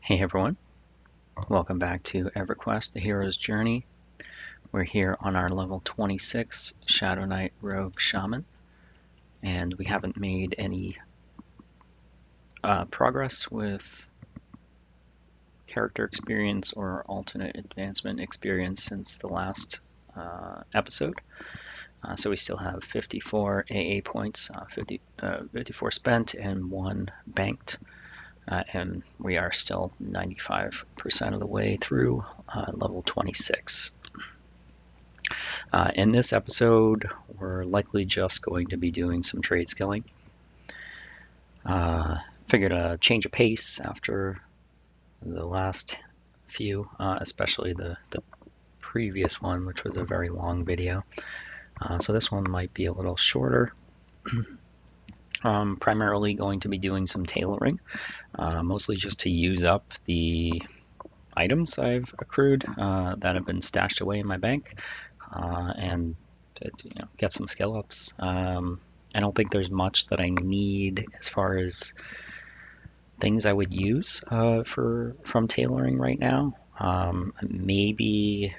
Hey everyone, welcome back to EverQuest, the Hero's Journey. We're here on our level 26 Shadowknight Rogue Shaman, and we haven't made any progress with character experience or alternate advancement experience since the last episode. So we still have 54 AA points, 54 spent and 1 banked. And we are still 95% of the way through level 26. In this episode, we're likely just going to be doing some trade skilling. Figured a change of pace after the last few, especially the previous one, which was a very long video. So this one might be a little shorter. Primarily going to be doing some tailoring, mostly just to use up the items I've accrued that have been stashed away in my bank, and to, get some skill ups. I don't think there's much that I need as far as things I would use from tailoring right now. Maybe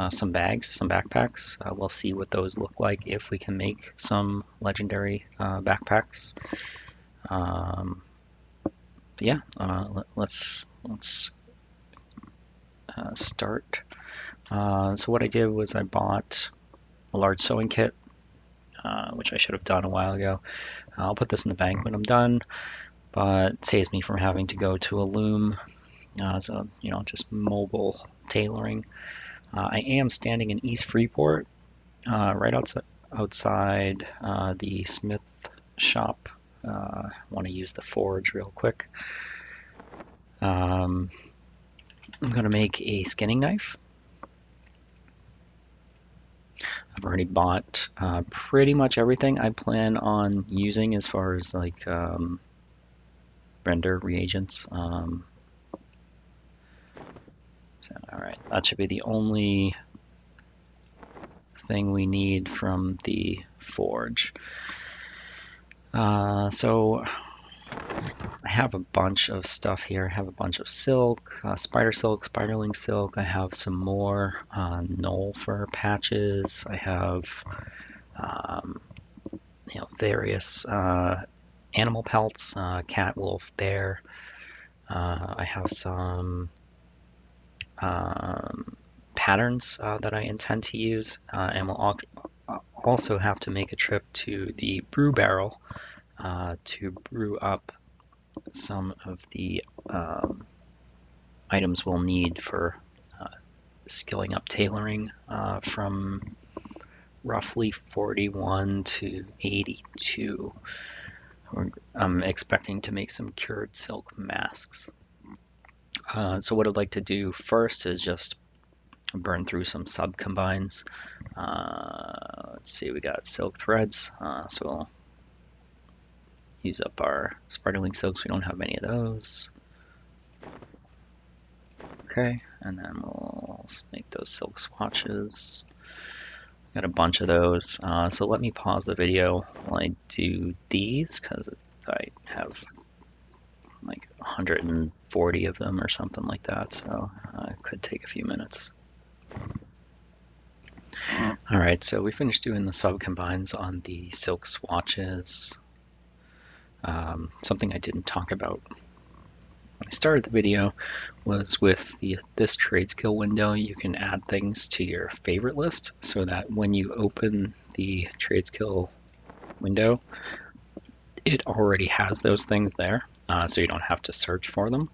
some bags, some backpacks. We'll see what those look like if we can make some legendary backpacks. Yeah, let's start. So what I did was I bought a large sewing kit, which I should have done a while ago. I'll put this in the bank when I'm done, but it saves me from having to go to a loom. So, just mobile tailoring. I am standing in East Freeport, right outside the smith shop. Want to use the forge real quick. I'm going to make a skinning knife. I've already bought pretty much everything I plan on using as far as like render reagents. So, all right, that should be the only thing we need from the forge. So I have a bunch of stuff here. I have a bunch of silk, spider silk, spiderling silk. I have some more knoll fur patches. I have various animal pelts, cat, wolf, bear. I have some patterns that I intend to use, and we'll also have to make a trip to the brew barrel to brew up some of the items we'll need for skilling up tailoring from roughly 41 to 82. I'm expecting to make some cured silk masks. So what I'd like to do first is just burn through some sub combines. Let's see, we got silk threads, so we'll use up our spiderling silks. We don't have many of those. Okay, and then we'll make those silk swatches. Got a bunch of those. So let me pause the video while I do these, because I have like 140 of them or something like that, so it could take a few minutes. All right, so we finished doing the sub combines on the silk swatches. Something I didn't talk about when I started the video was with this trade skill window, you can add things to your favorite list so that when you open the trade skill window, it already has those things there, so you don't have to search for them.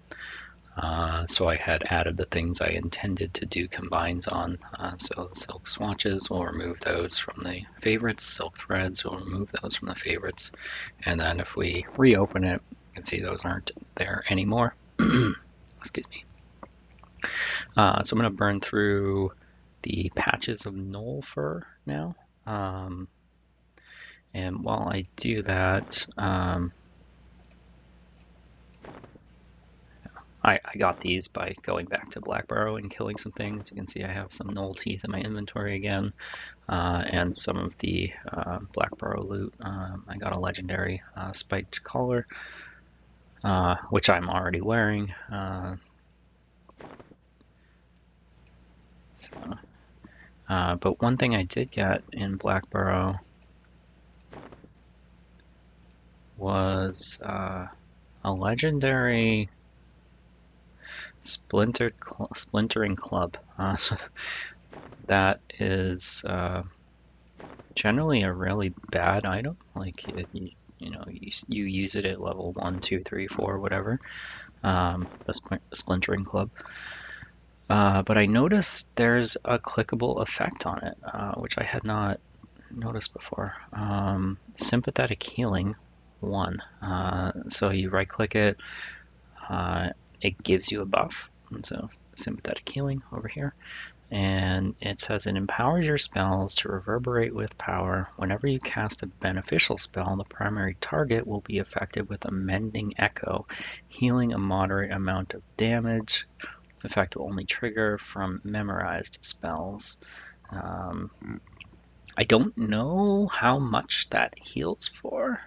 So I had added the things I intended to do combines on. So the silk swatches, we'll remove those from the favorites. Silk threads, we'll remove those from the favorites. And then if we reopen it, you can see those aren't there anymore. Excuse me. So I'm going to burn through the patches of knoll fur now. And while I do that, I got these by going back to Blackbarrow and killing some things. You can see I have some knoll teeth in my inventory again, and some of the Blackbarrow loot. I got a legendary spiked collar, which I'm already wearing. So, but one thing I did get in Blackborough was a legendary splintering club. So that is generally a really bad item. Like you use it at level 1, 2, 3, 4, whatever. The splintering club. But I noticed there's a clickable effect on it, which I had not noticed before. Sympathetic healing 1. So you right click it, it gives you a buff. And so sympathetic healing over here. And it says it empowers your spells to reverberate with power. Whenever you cast a beneficial spell, the primary target will be affected with a mending echo, healing a moderate amount of damage. The effect will only trigger from memorized spells. I don't know how much that heals for.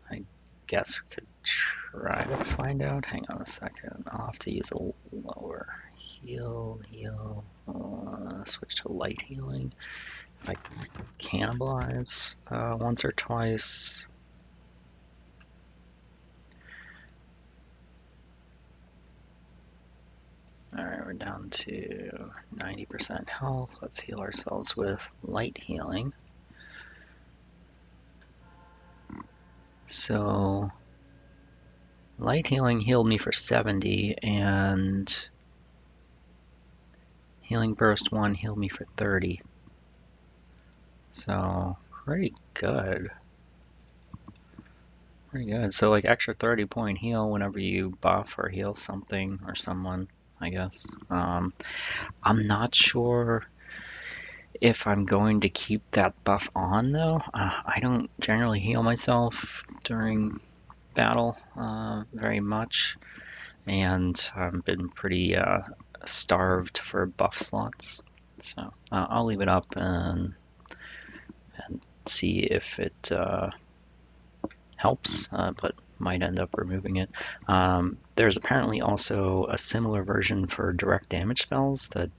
I guess we could try to find out. Hang on a second. I'll have to use a lower heal. Switch to light healing. If I cannibalize once or twice. Alright, we're down to 90% health. Let's heal ourselves with light healing. So, light healing healed me for 70, and healing burst 1 healed me for 30. So, pretty good. Pretty good. So, like, extra 30-point heal whenever you buff or heal something or someone, I guess. I'm not sure if I'm going to keep that buff on, though. I don't generally heal myself during battle very much, and I've been pretty starved for buff slots. So I'll leave it up and see if it helps, but might end up removing it. There's apparently also a similar version for direct damage spells that,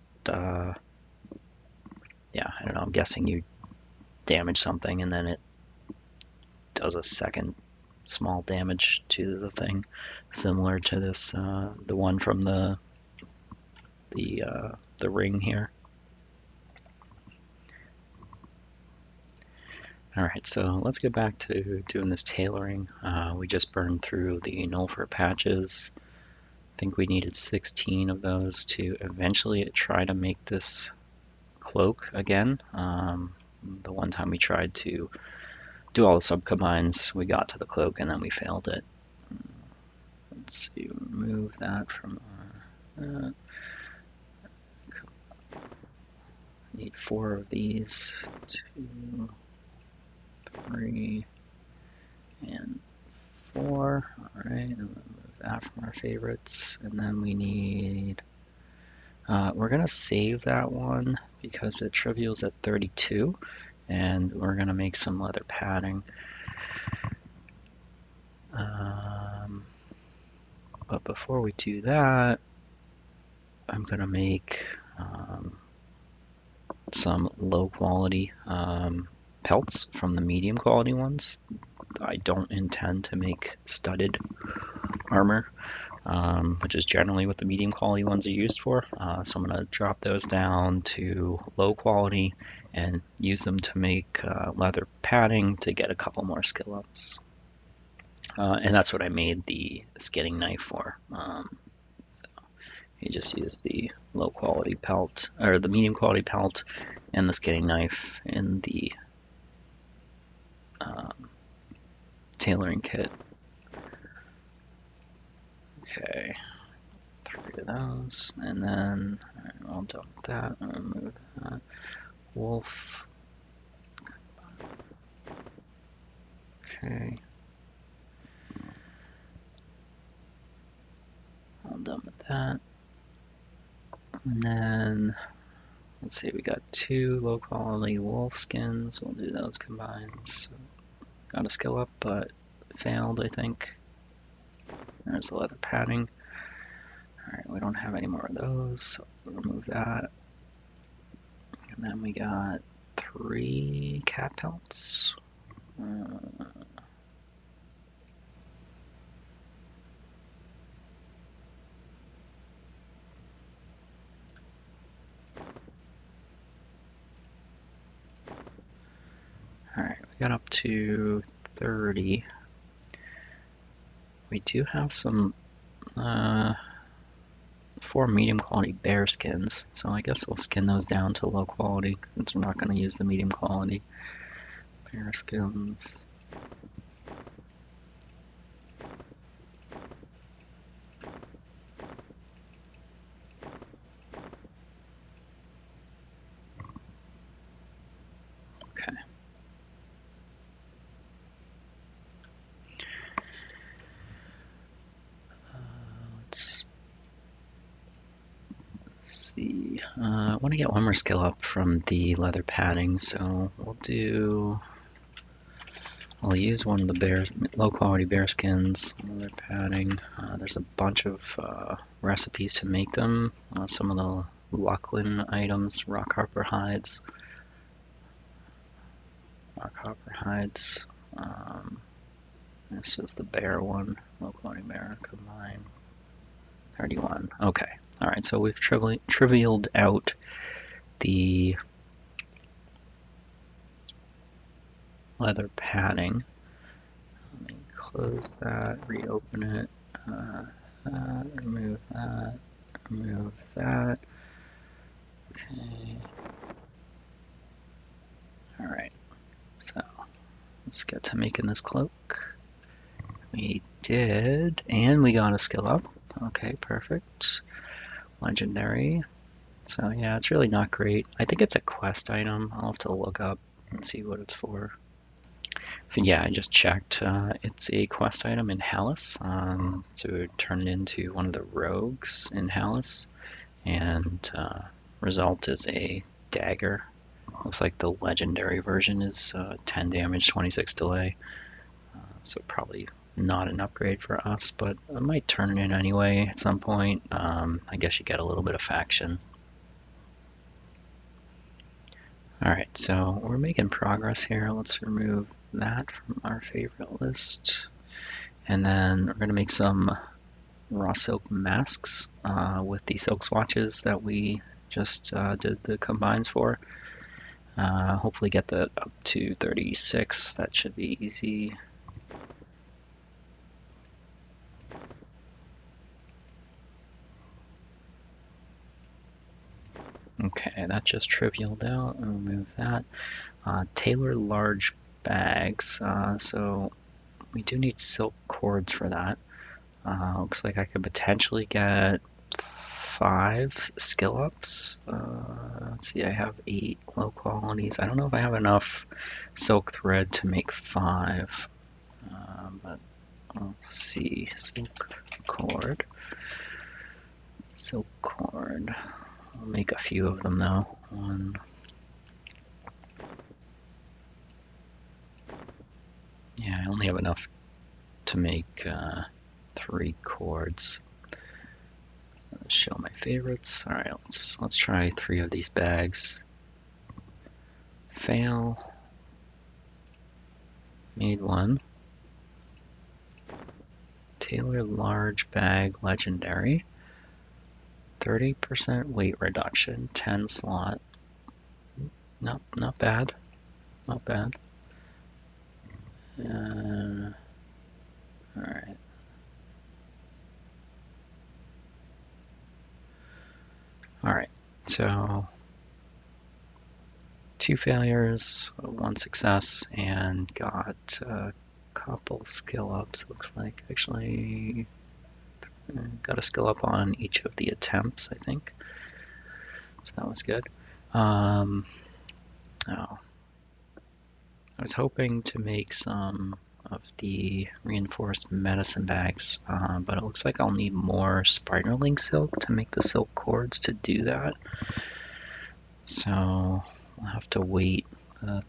yeah, I don't know, I'm guessing you damage something and then it does a second small damage to the thing, similar to this, the one from the ring here. Alright, so let's get back to doing this tailoring. We just burned through the Nulfer patches. I think we needed 16 of those to eventually try to make this cloak again. The one time we tried to do all the sub-combines, we got to the cloak and then we failed it. Let's see, remove that from our... need 4 of these. 2, 3, and 4. Alright, and then move that from our favorites. And then we need... we're going to save that one because the trivial's at 32. And we're going to make some leather padding. But before we do that, I'm going to make some low quality pelts from the medium quality ones. I don't intend to make studded armor, which is generally what the medium quality ones are used for. So I'm going to drop those down to low quality and use them to make leather padding to get a couple more skill ups. And that's what I made the skinning knife for. So you just use the low quality pelt, or the medium quality pelt, and the skinning knife in the tailoring kit. Okay, 3 of those, and then I'll dump that. I'll remove that. Wolf. Okay. All done with that. And then, let's see, we got 2 low quality wolf skins. We'll do those combined. So, got a skill up, but failed, I think. There's the leather padding. Alright, we don't have any more of those, so we'll remove that. And then we got 3 cat pelts. Alright, we got up to 30. We do have some 4 medium quality bear skins, so I guess we'll skin those down to low quality since we're not going to use the medium quality bear skins. Okay. Let's see. I want to get one more skill up from the leather padding, so I'll use one of the low quality bear skins, leather padding. There's a bunch of recipes to make them. Some of the Lachlan items, rock hopper hides. This is the bear one, low quality bear combine. 31. Okay. All right. So we've trivialed out the leather padding. Let me close that, reopen it, remove that, remove that. Okay. All right. So let's get to making this cloak. We did, and we got a skill up. Okay, perfect. Legendary. So yeah, it's really not great. I think it's a quest item. I'll have to look up and see what it's for. So yeah, I just checked. It's a quest item in Hallis. So turn it into one of the rogues in Hallis, and result is a dagger. Looks like the legendary version is 10 damage, 26 delay. So probably not an upgrade for us, but I might turn it in anyway at some point. I guess you get a little bit of faction. Alright, so we're making progress here. Let's remove that from our favorite list. And then we're going to make some raw silk masks with the silk swatches that we just did the combines for. Hopefully get that up to 36. That should be easy. Okay, that just trivialed out. I'll remove that. Tailor large bags. So we do need silk cords for that. Looks like I could potentially get 5 skill ups. Let's see, I have 8 low qualities. I don't know if I have enough silk thread to make 5, but we'll see. Silk cord. Silk cord. I'll make a few of them though. Yeah, I only have enough to make 3 cords. Let's show my favorites. All right, let's try 3 of these bags. Fail. Made 1. Tailor large bag legendary. 30% weight reduction, 10 slot. Not bad. Not bad. Alright. Alright, so 2 failures, 1 success, and got a couple skill ups, looks like. Actually, got a skill up on each of the attempts, I think. So that was good. Oh, I was hoping to make some of the reinforced medicine bags, but it looks like I'll need more spiderling silk to make the silk cords to do that. So we'll have to wait.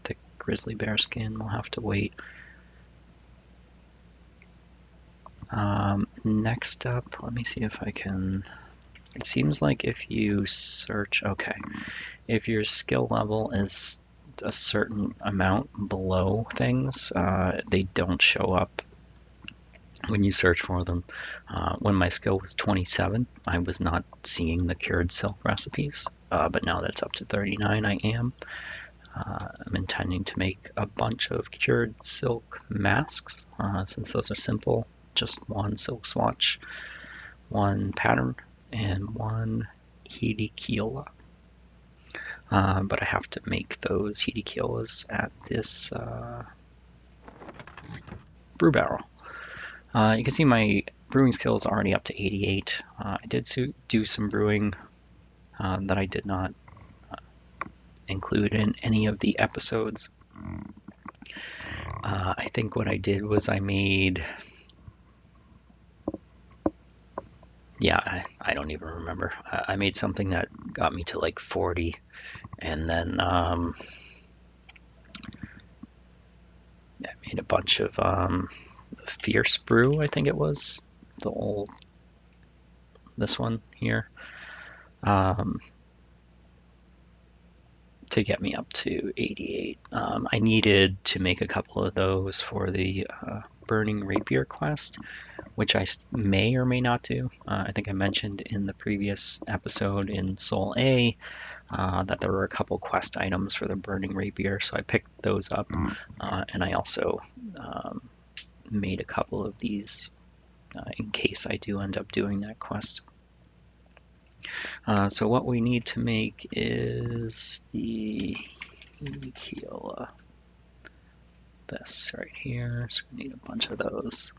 Thick grizzly bear skin, we'll have to wait. Next up, let me see if I can It seems like if you search, okay, if your skill level is a certain amount below things, they don't show up when you search for them. When my skill was 27, I was not seeing the cured silk recipes, but now that it's up to 39, I am. I'm intending to make a bunch of cured silk masks, since those are simple. Just one silk swatch, one pattern, and one Hidikila. But I have to make those Hidikilas at this brew barrel. You can see my brewing skill is already up to 88. I did do some brewing that I did not include in any of the episodes. I think what I did was I made, yeah, I don't even remember. I made something that got me to like 40, and then I made a bunch of Fierce Brew, I think it was, this one here, to get me up to 88. I needed to make a couple of those for the Burning Rapier quest, which I may or may not do. I think I mentioned in the previous episode in Soul A that there were a couple quest items for the Burning Rapier, so I picked those up, and I also made a couple of these in case I do end up doing that quest. So what we need to make is the Kila. This right here, so we need a bunch of those.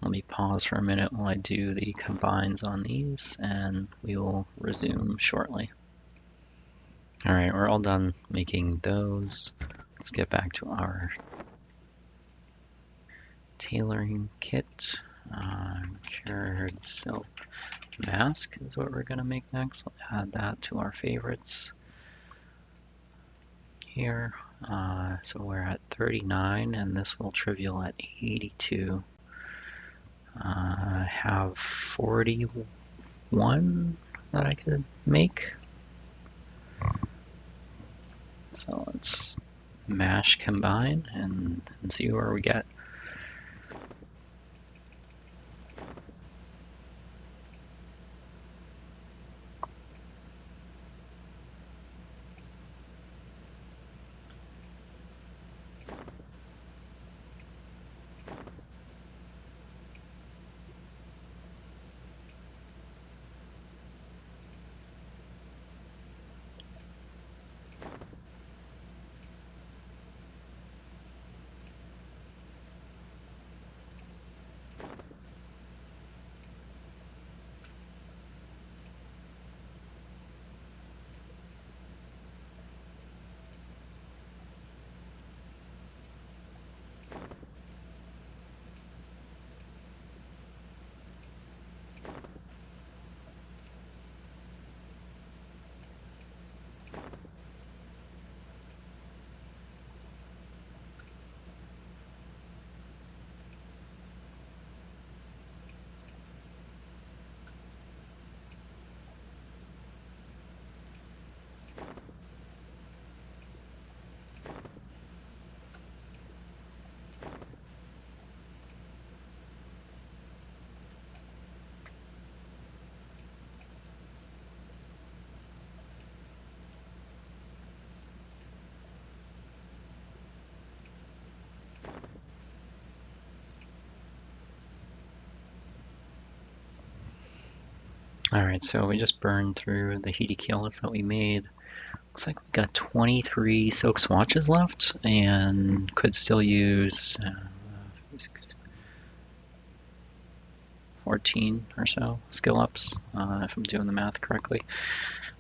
Let me pause for a minute while I do the combines on these, and we will resume shortly. All right, we're all done making those. Let's get back to our tailoring kit. Cured silk mask is what we're going to make next. We'll add that to our favorites here. So we're at 39, and this will trivial at 82. I have 41 that I could make. So let's mash combine and see where we get. Alright, so we just burned through the Hidikilas that we made. Looks like we got 23 silk swatches left and could still use 14 or so skill ups, if I'm doing the math correctly.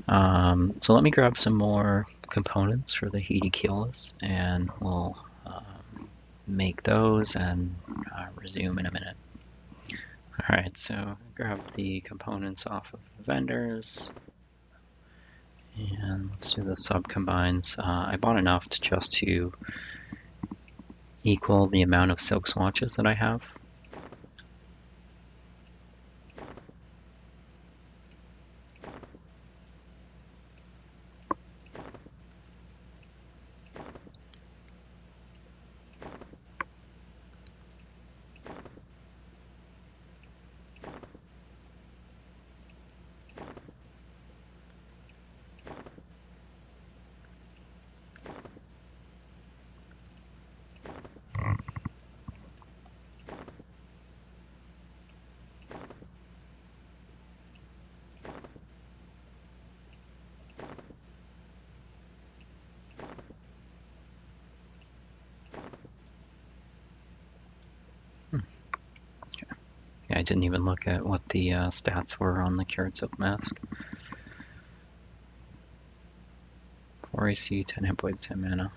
So let me grab some more components for the Hidikilas, and we'll make those and resume in a minute. Alright, so grab the components off of the vendors, and let's do the sub-combines. I bought enough just to equal the amount of silk swatches that I have. I didn't even look at what the stats were on the Cured Silk Mask. 4 AC, 10 hit points, 10 mana.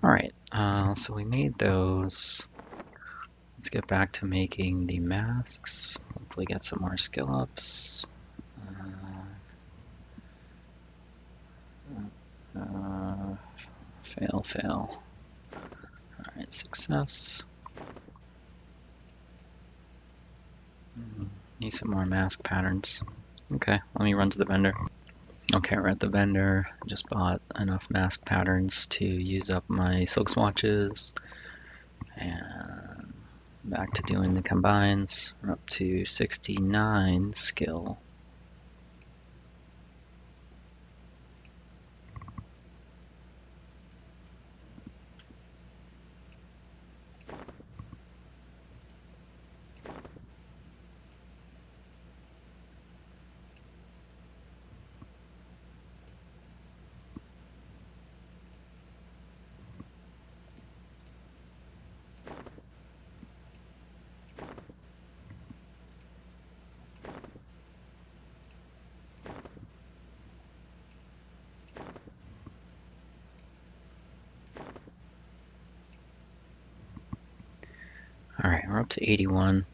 Alright, so we made those. Let's get back to making the masks. Hopefully get some more skill ups. Fail, fail. Alright, success. Need some more mask patterns. Okay, let me run to the vendor. Okay, we're at the vendor. Just bought enough mask patterns to use up my silk swatches. And back to doing the combines. We're up to 69 skill. Alright, we're up to 81.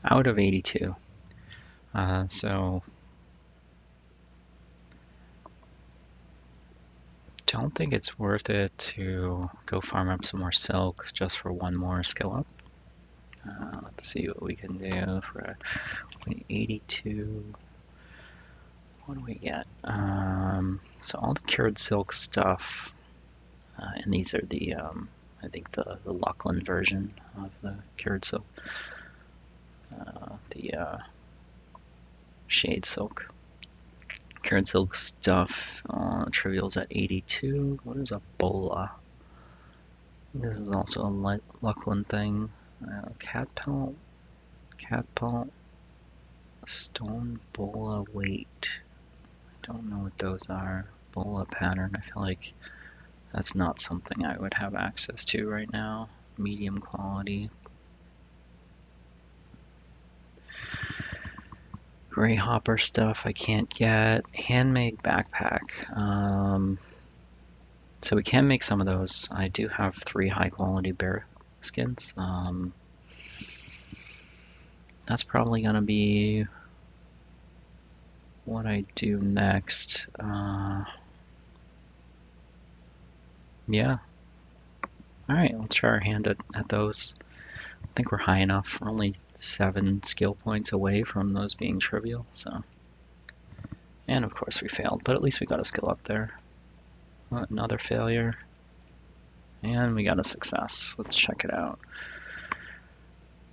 Out of 82. So don't think it's worth it to go farm up some more silk just for one more skill up. Let's see what we can do for 82. What do we get? So all the cured silk stuff, and these are the, I think the Lachlan version of the cured silk. The shade silk. Cured silk stuff, trivial's at 82. What is a bola? This is also a Lachlan thing. Cat pelt, stone bola weight. I don't know what those are. Bola pattern, I feel like that's not something I would have access to right now. Medium quality. Gray hopper stuff I can't get. Handmade backpack. So we can make some of those. I do have 3 high quality bear skins. That's probably gonna be what I do next. Yeah. Alright, let's try our hand at those. I think we're high enough. We're only 7 skill points away from those being trivial, so. And of course we failed, but at least we got a skill up there. Another failure. And we got a success. Let's check it out.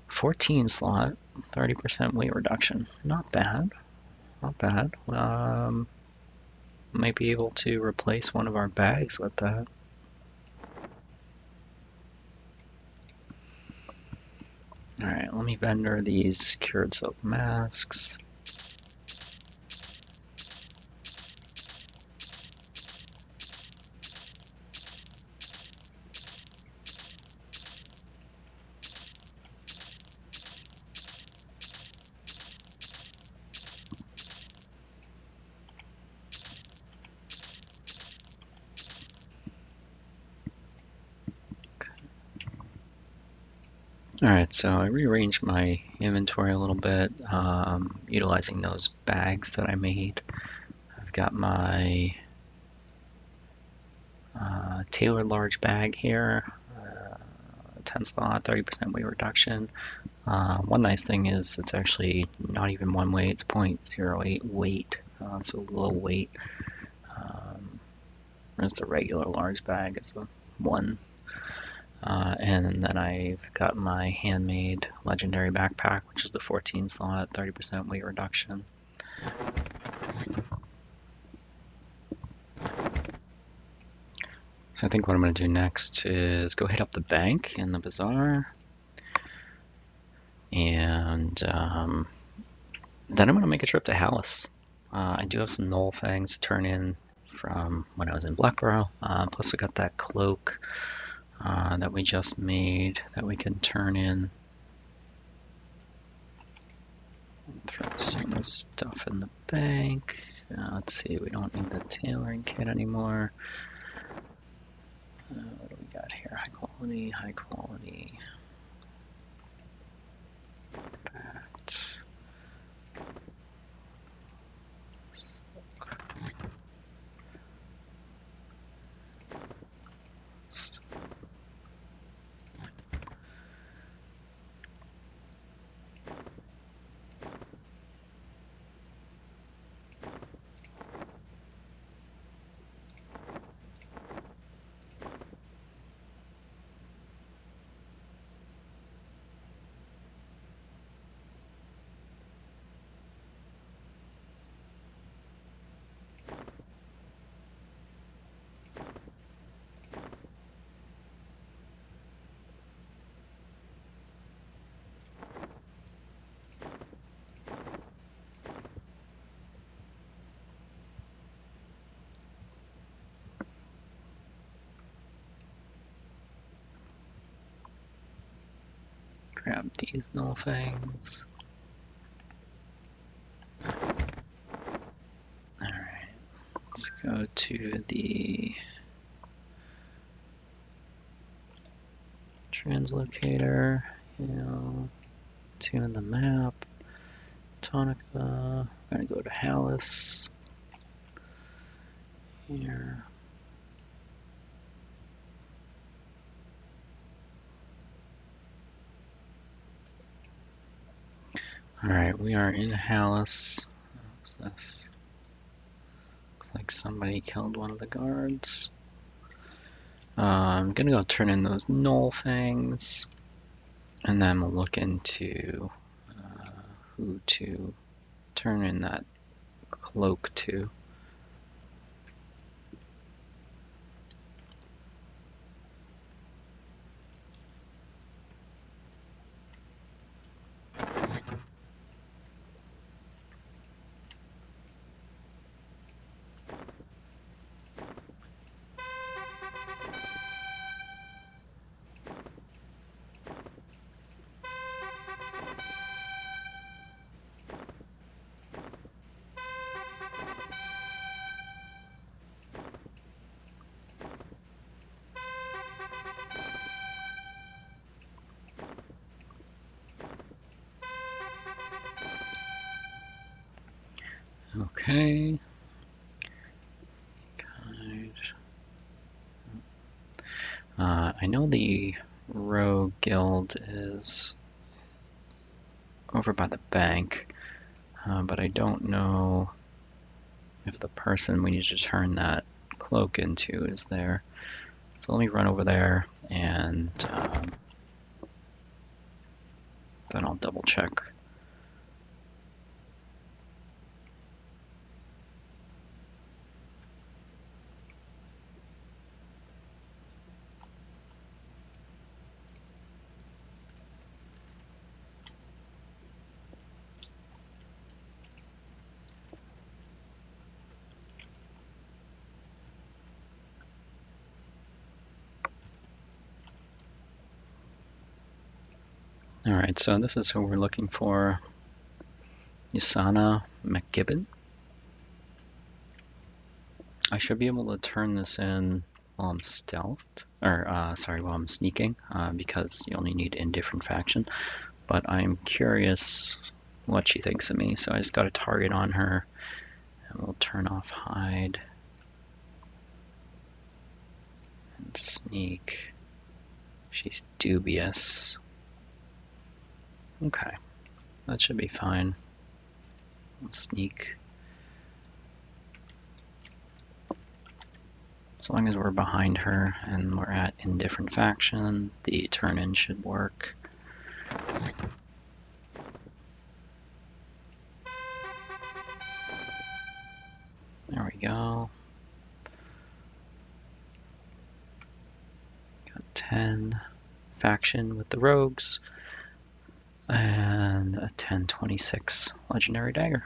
14 slot, 30% weight reduction. Not bad. Not bad. Might be able to replace one of our bags with that. Alright, let me vendor these cured silk masks. Alright, so I rearranged my inventory a little bit, utilizing those bags that I made. I've got my tailored large bag here, 10 slot, 30% weight reduction. One nice thing is it's actually not even one weight, it's 0.08 weight, so low weight. Whereas the regular large bag is a 1. And then I've got my handmade legendary backpack, which is the 14 slot, 30% weight reduction. So I think what I'm going to do next is go hit up the bank in the bazaar. And then I'm going to make a trip to Hallis. I do have some Knoll Fangs to turn in from when I was in Blackborough. Plus we got that cloak that we just made that we can turn in. Throw some of the stuff in the bank. Let's see, we don't need the tailoring kit anymore. What do we got here? High quality, high quality. Backed. Grab these null things. Alright, let's go to the translocator. Tune the map. Tonica. I'm gonna go to Hallis. Here. Alright, we are in Hallis. What's this? Looks like somebody killed one of the guards. I'm gonna go turn in those null things, and then we'll look into who to turn in that cloak to. Okay. I know the rogue guild is over by the bank, but I don't know if the person we need to turn that cloak into is there. So let me run over there and then I'll double check. Alright, so this is who we're looking for. Yasana McGibbon. I should be able to turn this in while I'm stealthed, or while I'm sneaking, because you only need indifferent faction. But I'm curious what she thinks of me, so I just got a target on her, and we'll turn off hide and sneak. She's dubious. Okay, that should be fine. We'll sneak. As long as we're behind her and we're at indifferent faction, the turn-in should work. There we go. Got 10 faction with the rogues and a 1026 legendary dagger.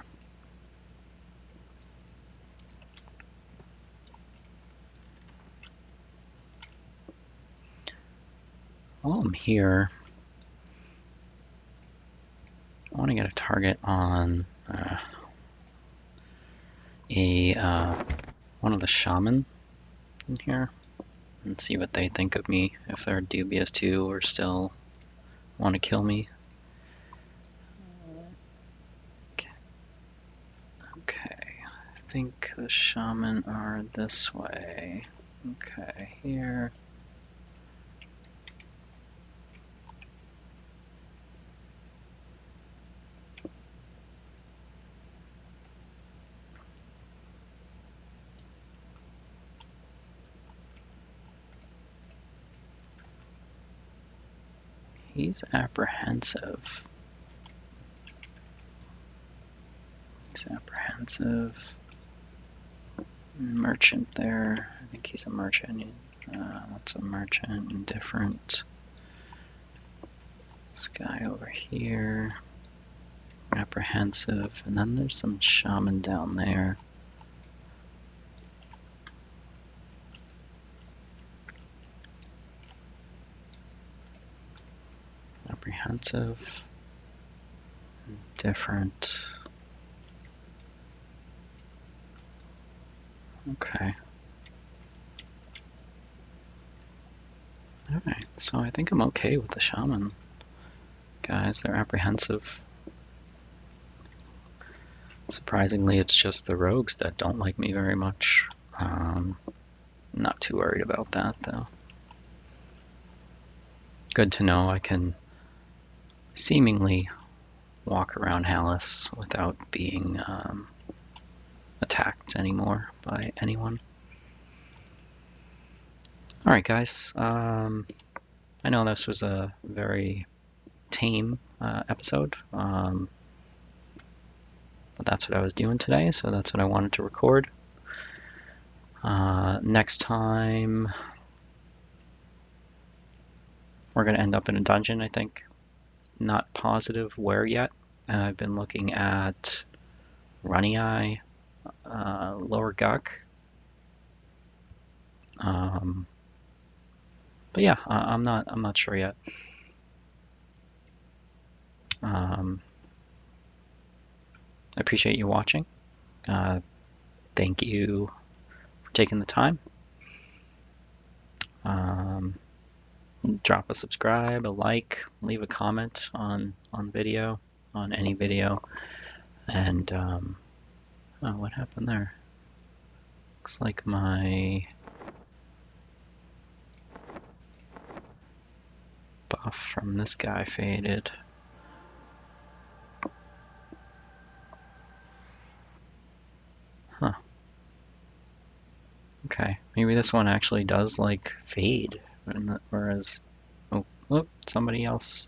while I'm here, I want to get a target on one of the Shaman in here and see what they think of me, if they're dubious too or still want to kill me. Okay, I think the Shaman are this way. Okay, here. He's apprehensive. He's apprehensive. Merchant there. I think he's a merchant. That's a merchant. Indifferent. This guy over here. Apprehensive. And then there's some shaman down there. Apprehensive. Indifferent. Okay. Alright, so I think I'm okay with the shaman. Guys, they're apprehensive. Surprisingly, it's just the rogues that don't like me very much. Not too worried about that, though. Good to know I can seemingly walk around Hallis without being attacked anymore by anyone. Alright guys, I know this was a very tame episode, but that's what I was doing today, so that's what I wanted to record. Next time, we're going to end up in a dungeon, I think. Not positive where yet. I've been looking at Runny Eye, Lower Guck. But yeah, I'm not sure yet. I appreciate you watching. Thank you for taking the time. Drop a subscribe, a like, leave a comment on video, on any video. And oh, what happened there? Looks like my buff from this guy faded. Huh. Okay, maybe this one actually does like fade, whereas oh, somebody else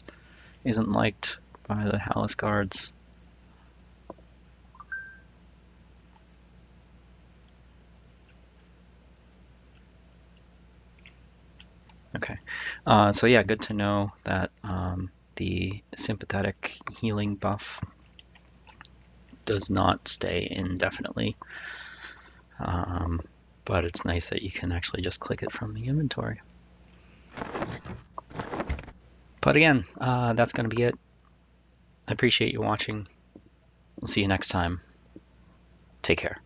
isn't liked by the Hallis guards. Okay, so yeah, good to know that the sympathetic healing buff does not stay indefinitely, but it's nice that you can actually just click it from the inventory. But again, that's going to be it. I appreciate you watching. We'll see you next time. Take care.